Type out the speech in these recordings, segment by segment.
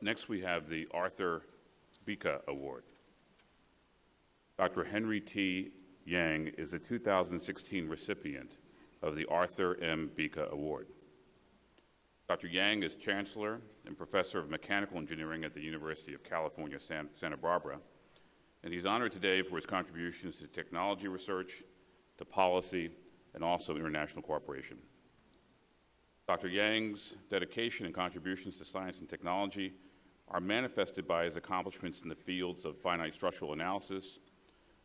Next, we have the Arthur Bueche Award. Dr. Henry T. Yang is a 2016 recipient of the Arthur M. Bueche Award. Dr. Yang is Chancellor and Professor of Mechanical Engineering at the University of California, Santa Barbara, and he's honored today for his contributions to technology research, to policy, and also international cooperation. Dr. Yang's dedication and contributions to science and technology are manifested by his accomplishments in the fields of finite structural analysis,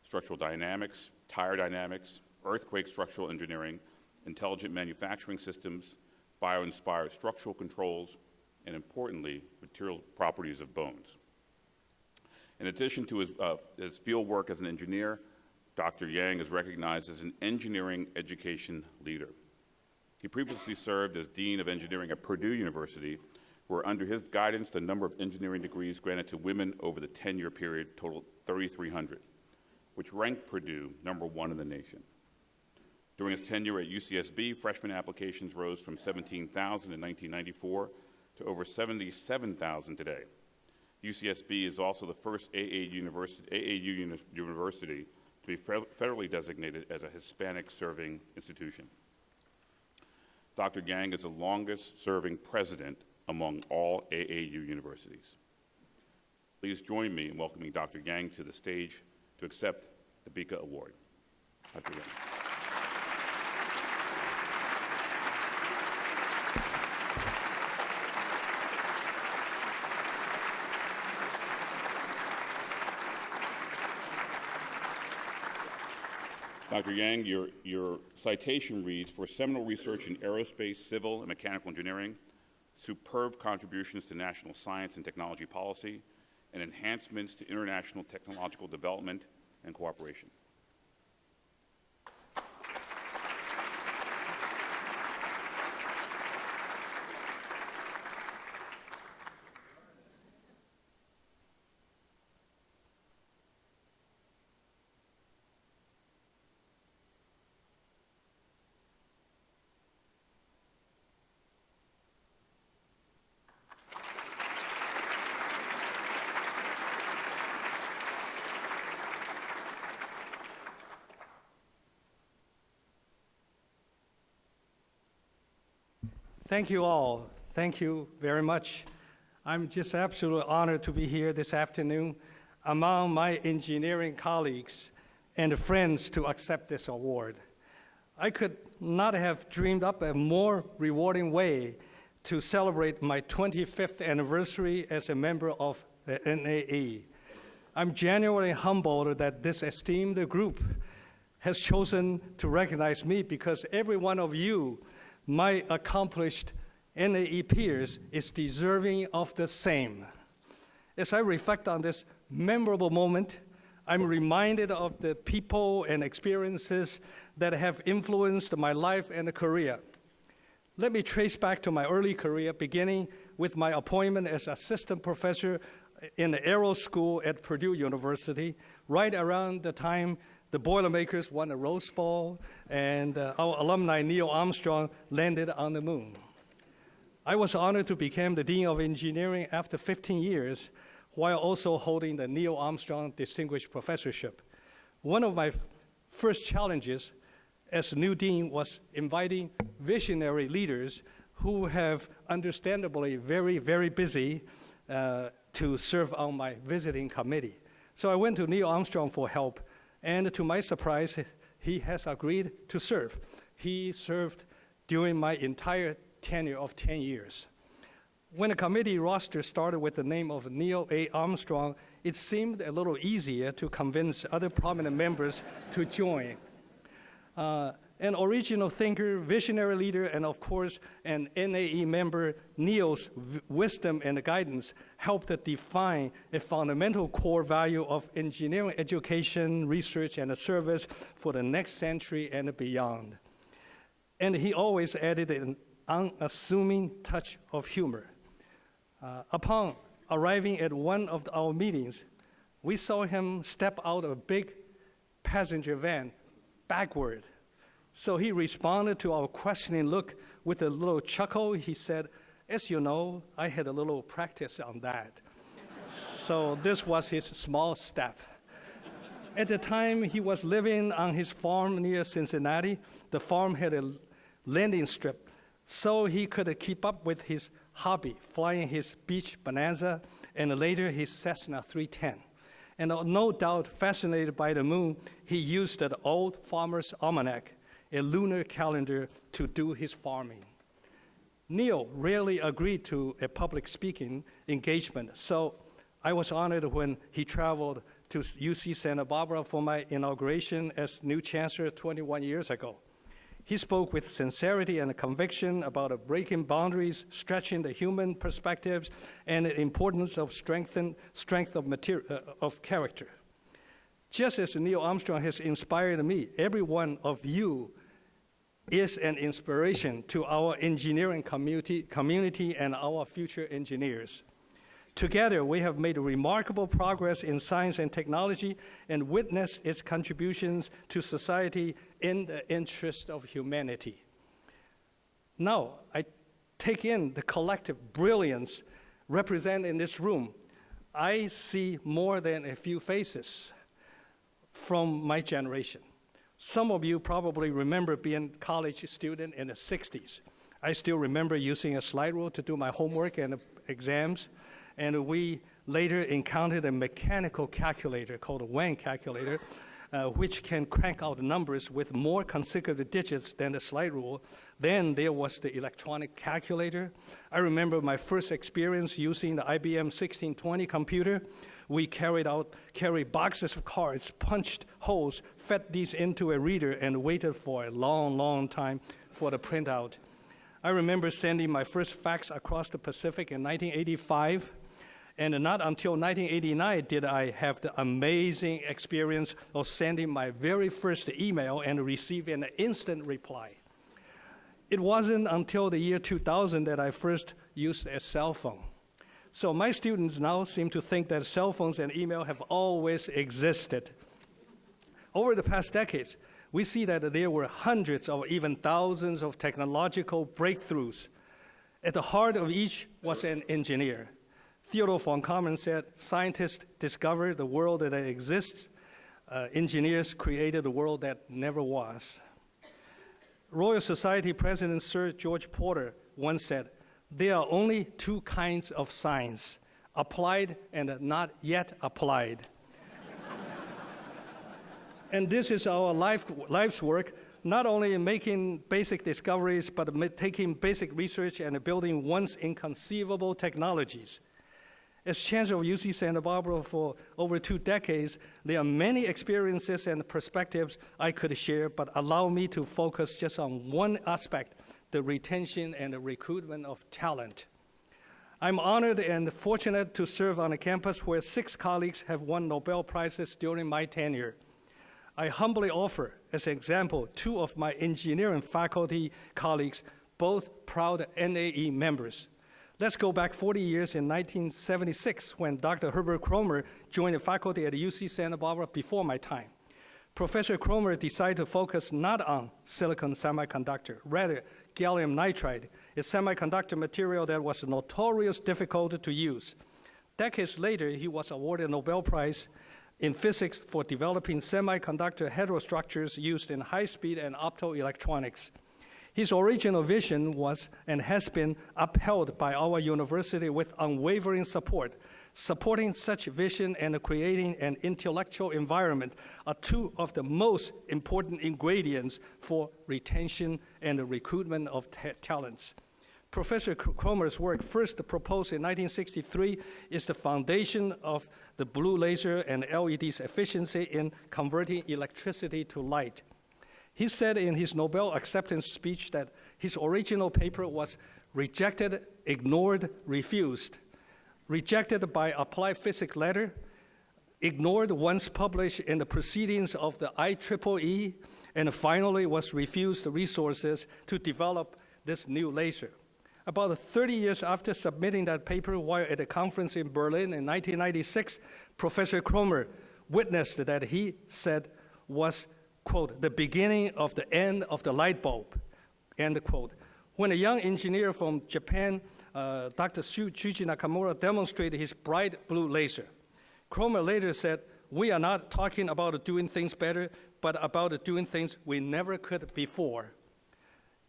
structural dynamics, tire dynamics, earthquake structural engineering, intelligent manufacturing systems, bio-inspired structural controls, and importantly, material properties of bones. In addition to his field work as an engineer, Dr. Yang is recognized as an engineering education leader. He previously served as Dean of Engineering at Purdue University, where under his guidance, the number of engineering degrees granted to women over the 10-year period totaled 3,300, which ranked Purdue #1 in the nation. During his tenure at UCSB, freshman applications rose from 17,000 in 1994 to over 77,000 today. UCSB is also the first AAU university to be federally designated as a Hispanic-serving institution. Dr. Yang is the longest-serving president among all AAU universities. Please join me in welcoming Dr. Yang to the stage to accept the Bueche Award. Dr. Yang. Dr. Yang, your citation reads, for seminal research in aerospace, civil, and mechanical engineering, superb contributions to national science and technology policy, and enhancements to international technological development and cooperation. Thank you all. Thank you very much. I'm just absolutely honored to be here this afternoon among my engineering colleagues and friends to accept this award. I could not have dreamed up a more rewarding way to celebrate my 25th anniversary as a member of the NAE. I'm genuinely humbled that this esteemed group has chosen to recognize me because every one of you, my accomplished NAE peers, is deserving of the same. As I reflect on this memorable moment, I'm reminded of the people and experiences that have influenced my life and career. Let me trace back to my early career, beginning with my appointment as assistant professor in the Aero School at Purdue University, right around the time the Boilermakers won a Rose Bowl, and our alumni Neil Armstrong landed on the moon. I was honored to become the Dean of Engineering after 15 years, while also holding the Neil Armstrong Distinguished Professorship. One of my first challenges as new dean was inviting visionary leaders who have understandably very, very busy to serve on my visiting committee. So I went to Neil Armstrong for help, and to my surprise, he has agreed to serve. He served during my entire tenure of 10 years. When the committee roster started with the name of Neil A. Armstrong, it seemed a little easier to convince other prominent members to join. An original thinker, visionary leader, and of course, an NAE member, Neil's wisdom and guidance helped to define a fundamental core value of engineering education, research, and service for the next century and beyond. And he always added an unassuming touch of humor. Upon arriving at one of our meetings, we saw him step out of a big passenger van backward. So he responded to our questioning look with a little chuckle. He said, As you know, I had a little practice on that. So this was his small step. At the time, he was living on his farm near Cincinnati. The farm had a landing strip, so he could keep up with his hobby, flying his Beech Bonanza and later his Cessna 310. And no doubt fascinated by the moon, he used an old farmer's almanac, a lunar calendar, to do his farming. Neil rarely agreed to a public speaking engagement, so I was honored when he traveled to UC Santa Barbara for my inauguration as new chancellor 21 years ago. He spoke with sincerity and conviction about breaking boundaries, stretching the human perspectives, and the importance of strength of character. Just as Neil Armstrong has inspired me, every one of you is an inspiration to our engineering community and our future engineers. Together, we have made remarkable progress in science and technology and witnessed its contributions to society in the interest of humanity. Now, I take in the collective brilliance represented in this room. I see more than a few faces from my generation. Some of you probably remember being a college student in the 60s. I still remember using a slide rule to do my homework and exams. And we later encountered a mechanical calculator called a Wang calculator, which can crank out numbers with more consecutive digits than the slide rule. Then there was the electronic calculator. I remember my first experience using the IBM 1620 computer. We carried boxes of cards, punched holes, fed these into a reader, and waited for a long, long time for the printout. I remember sending my first fax across the Pacific in 1985. And not until 1989 did I have the amazing experience of sending my very first email and receiving an instant reply. It wasn't until the year 2000 that I first used a cell phone. So my students now seem to think that cell phones and email have always existed. Over the past decades, we see that there were hundreds or even thousands of technological breakthroughs. At the heart of each was an engineer. Theodore von Karman said, scientists discovered the world that exists, engineers created the world that never was. Royal Society President Sir George Porter once said, there are only two kinds of science, applied and not yet applied. And this is our life's work, not only in making basic discoveries, but taking basic research and building once inconceivable technologies. As chancellor of UC Santa Barbara for over 2 decades, there are many experiences and perspectives I could share, but allow me to focus just on one aspect, the retention and the recruitment of talent. I'm honored and fortunate to serve on a campus where 6 colleagues have won Nobel Prizes during my tenure. I humbly offer, as an example, 2 of my engineering faculty colleagues, both proud NAE members. Let's go back 40 years in 1976 when Dr. Herbert Kromer joined the faculty at UC Santa Barbara before my time. Professor Kromer decided to focus not on silicon semiconductor, rather gallium nitride, a semiconductor material that was notoriously difficult to use. Decades later, he was awarded a Nobel Prize in physics for developing semiconductor heterostructures used in high-speed and optoelectronics. His original vision was and has been upheld by our university with unwavering support. Supporting such vision and creating an intellectual environment are 2 of the most important ingredients for retention and the recruitment of talents. Professor Kromer's work, first proposed in 1963, is the foundation of the blue laser and LED's efficiency in converting electricity to light. He said in his Nobel acceptance speech that his original paper was rejected, ignored, refused. Rejected by Applied Physics letter, ignored once published in the proceedings of the IEEE, and finally was refused the resources to develop this new laser. About 30 years after submitting that paper while at a conference in Berlin in 1996, Professor Kromer witnessed that he said was, quote, the beginning of the end of the light bulb, end quote. When a young engineer from Japan, Dr. Shuji Nakamura, demonstrated his bright blue laser, Cromer later said, "We are not talking about doing things better, but about doing things we never could before."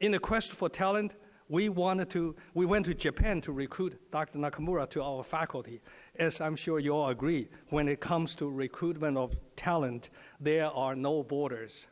In the quest for talent, we went to Japan to recruit Dr. Nakamura to our faculty. As I'm sure you all agree, when it comes to recruitment of talent, there are no borders.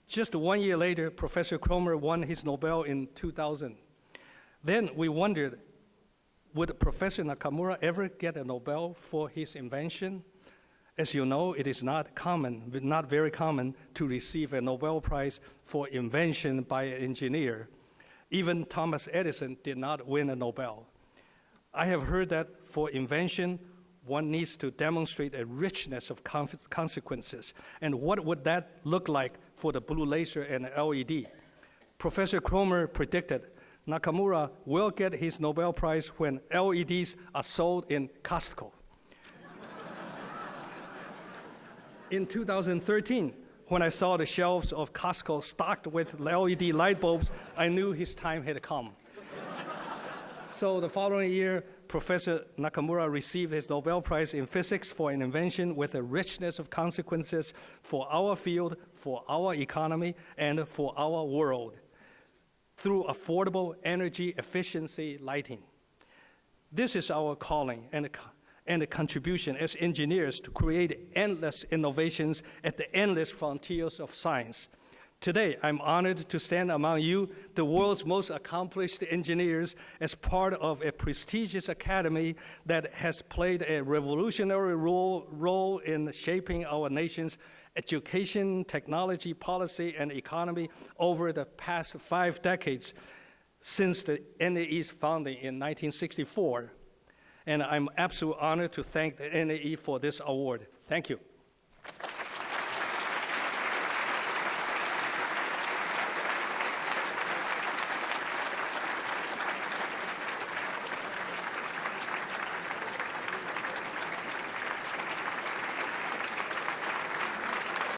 Just 1 year later, Professor Cromer won his Nobel in 2000. Then we wondered, would Professor Nakamura ever get a Nobel for his invention? As you know, it is not very common to receive a Nobel Prize for invention by an engineer. Even Thomas Edison did not win a Nobel. I have heard that for invention, one needs to demonstrate a richness of consequences. And what would that look like for the blue laser and LED? Professor Cromer predicted Nakamura will get his Nobel Prize when LEDs are sold in Costco. In 2013, when I saw the shelves of Costco stocked with LED light bulbs, I knew his time had come. So the following year, Professor Nakamura received his Nobel Prize in Physics for an invention with a richness of consequences for our field, for our economy, and for our world, through affordable energy efficiency lighting. This is our calling and a contribution as engineers to create endless innovations at the endless frontiers of science. Today, I'm honored to stand among you, the world's most accomplished engineers, as part of a prestigious academy that has played a revolutionary role in shaping our nation's education, technology, policy, and economy over the past 5 decades since the NAE's founding in 1964. And I'm absolutely honored to thank the NAE for this award. Thank you.